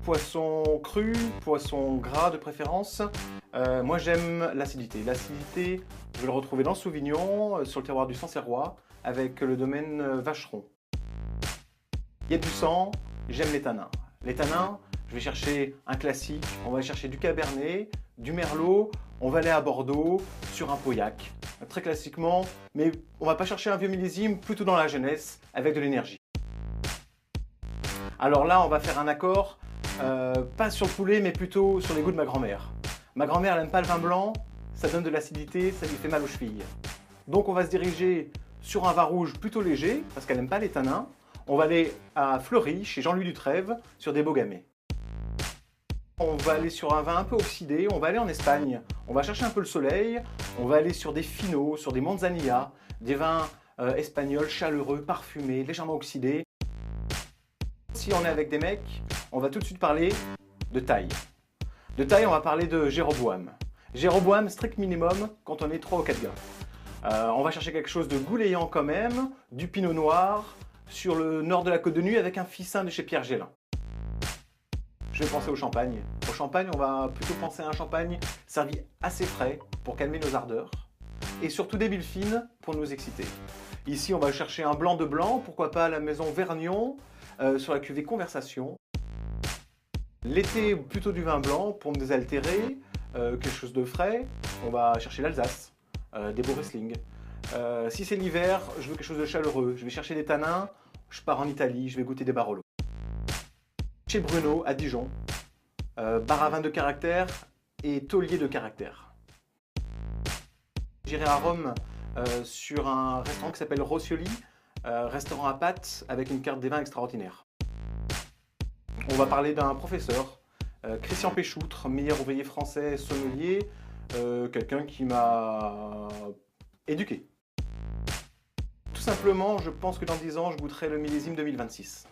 Poisson cru, poisson gras de préférence. Moi j'aime l'acidité. L'acidité, je vais le retrouver dans le Sauvignon, sur le terroir du Sancerrois, avec le domaine Vacheron. Il y a du sang, j'aime les tanins. Les tanins, je vais chercher un classique, on va chercher du Cabernet, du Merlot, on va aller à Bordeaux sur un Pauillac. Très classiquement, mais on va pas chercher un vieux millésime, plutôt dans la jeunesse, avec de l'énergie. Alors là, on va faire un accord, pas sur le poulet, mais plutôt sur les goûts de ma grand-mère. Ma grand-mère, elle n'aime pas le vin blanc, ça donne de l'acidité, ça lui fait mal aux chevilles. Donc on va se diriger sur un vin rouge plutôt léger, parce qu'elle n'aime pas les tanins. On va aller à Fleury, chez Jean-Louis Dutrève, sur des beaux gamay. On va aller sur un vin un peu oxydé, on va aller en Espagne, on va chercher un peu le soleil, on va aller sur des finos, sur des manzanilla, des vins espagnols chaleureux, parfumés, légèrement oxydés. Si on est avec des mecs, on va tout de suite parler de taille. De taille, on va parler de Jéroboam. Jéroboam, strict minimum quand on est 3 ou 4 gars. On va chercher quelque chose de gouléant quand même, du pinot noir, sur le nord de la Côte de Nuit avec un ficin de chez Pierre Gélin. Je vais penser au champagne. Au champagne, on va plutôt penser à un champagne servi assez frais pour calmer nos ardeurs et surtout des bulles fines pour nous exciter. Ici, on va chercher un blanc de blanc, pourquoi pas à la maison Vergnon, sur la cuvée Conversation. L'été, plutôt du vin blanc pour me désaltérer, quelque chose de frais. On va chercher l'Alsace, des beaux Riesling. Si c'est l'hiver, je veux quelque chose de chaleureux. Je vais chercher des tanins, je pars en Italie, je vais goûter des Barolo. Chez Bruno, à Dijon, bar à vin de caractère et taulier de caractère. J'irai à Rome sur un restaurant qui s'appelle Rossioli, restaurant à pâtes avec une carte des vins extraordinaire. On va parler d'un professeur, Christian Péchoutre, meilleur ouvrier français sommelier, quelqu'un qui m'a éduqué. Tout simplement, je pense que dans 10 ans, je goûterai le millésime 2026.